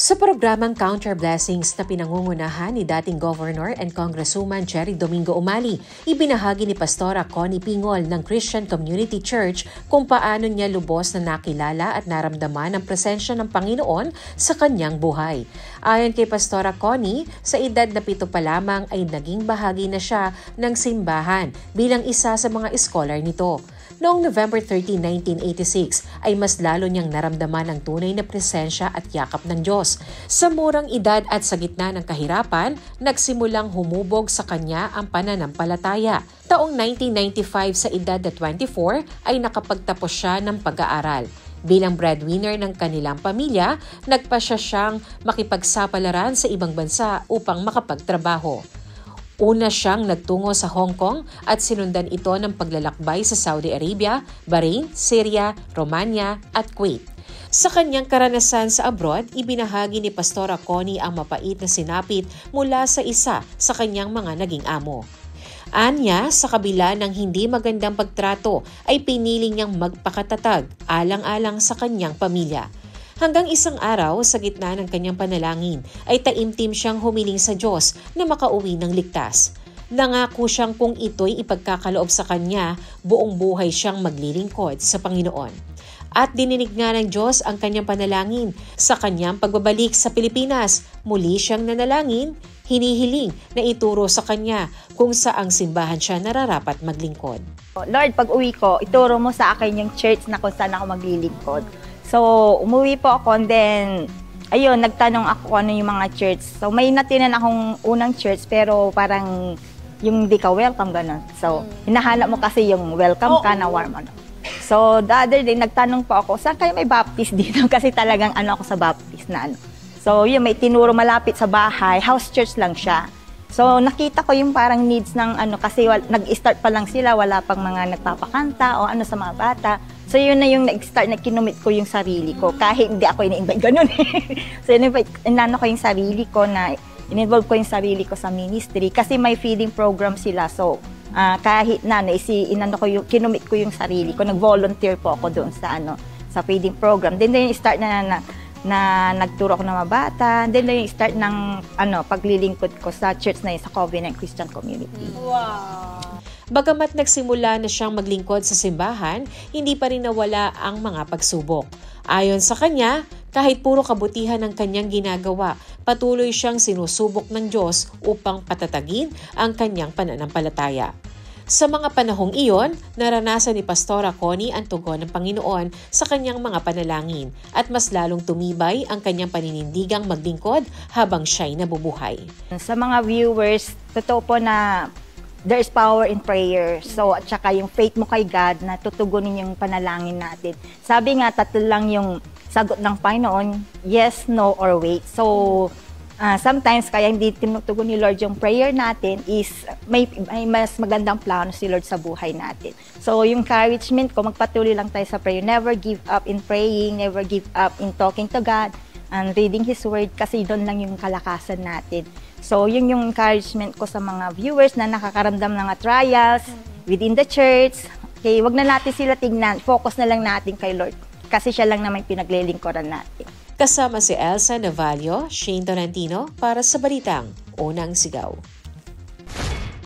Sa programang Counter Blessings na pinangungunahan ni dating Governor and Congresswoman Jerry Domingo Umali, ibinahagi ni Pastora Connie Pingol ng Christian Community Church kung paano niya lubos na nakilala at naramdaman ang presensya ng Panginoon sa kanyang buhay. Ayon kay Pastora Connie, sa edad na 7 pa lamang ay naging bahagi na siya ng simbahan bilang isa sa mga scholar nito. Noong November 13, 1986 ay mas lalo niyang naramdaman ang tunay na presensya at yakap ng Diyos. Sa murang edad at sa gitna ng kahirapan, nagsimulang humubog sa kanya ang pananampalataya. Taong 1995 sa edad na 24 ay nakapagtapos siya ng pag-aaral. Bilang breadwinner ng kanilang pamilya, nagpasya siyang makipagsapalaran sa ibang bansa upang makapagtrabaho. Una siyang nagtungo sa Hong Kong at sinundan ito ng paglalakbay sa Saudi Arabia, Bahrain, Syria, Romania at Kuwait. Sa kanyang karanasan sa abroad, ibinahagi ni Pastora Connie ang mapait na sinapit mula sa isa sa kanyang mga naging amo. Anya, sa kabila ng hindi magandang pagtrato, ay piniling niyang magpakatatag alang-alang sa kanyang pamilya. Hanggang isang araw, sa gitna ng kanyang panalangin, ay taimtim siyang humiling sa Diyos na makauwi ng ligtas. Nangako siyang kung ito'y ipagkakaloob sa kanya, buong buhay siyang maglilingkod sa Panginoon. At dininig nga ng Diyos ang kanyang panalangin sa kanyang pagbabalik sa Pilipinas. Muli siyang nanalangin, hinihiling na ituro sa kanya kung saang simbahan siya nararapat maglingkod. Lord, pag uwi ko, ituro mo sa akin yung church na kung saan ako maglilingkod. So, umuwi po ako and then, ayun, nagtanong ako kung ano yung mga church. So, may natinan akong unang church pero parang yung di ka welcome, gano'n. So, hinahanap mo kasi yung welcome ka na warm. Ano. So, the other day, nagtanong po ako, saan kayo may baptist dito? Kasi talagang ano ako sa baptist na ano. So, yun, may tinuro malapit sa bahay, house church lang siya. So, nakita ko yung parang needs ng ano, kasi nag-start pa lang sila, wala pang mga nagpapakanta o ano sa mga bata. So, yun na yung nag-start na kinumit ko yung sarili ko. Kahit hindi ako in-invite, ganun eh. So, inano ko yung sarili ko na, in-involve ko yung sarili ko sa ministry. Kasi may feeding program sila. So, kahit na, kinumit ko yung sarili ko. Nag-volunteer po ako doon sa, sa feeding program. Then, yung start na nagturo ako ng mga bata. Then, yung start ng, paglilingkod ko sa church na yun, sa Covenant Christian Community. Wow! Bagamat nagsimula na siyang maglingkod sa simbahan, hindi pa rin nawala ang mga pagsubok. Ayon sa kanya, kahit puro kabutihan ang kanyang ginagawa, patuloy siyang sinusubok ng Diyos upang patatagin ang kanyang pananampalataya. Sa mga panahong iyon, naranasan ni Pastora Connie ang tugon ng Panginoon sa kanyang mga panalangin at mas lalong tumibay ang kanyang paninindigang maglingkod habang siya'y nabubuhay. Sa mga viewers, totoo po na there's power in prayer. So, at saka yung faith mo kay God na tutugunin yung panalangin natin. Sabi nga, 3 lang yung sagot ng Panginoon, yes, no, or wait. So, sometimes kaya hindi tinutugon ni Lord yung prayer natin is may mas magandang plano si Lord sa buhay natin. So, yung encouragement ko, magpatuloy lang tayo sa prayer. Never give up in praying, never give up in talking to God and reading His Word kasi doon lang yung kalakasan natin. So, yun yung encouragement ko sa mga viewers na nakakaramdam ng mga trials within the church. Okay, wag na natin sila tignan. Focus na lang natin kay Lord kasi siya lang naman pinaglilingkuran natin. Kasama si Elsa Navalio, Shane Donantino para sa Balitang Unang Sigaw.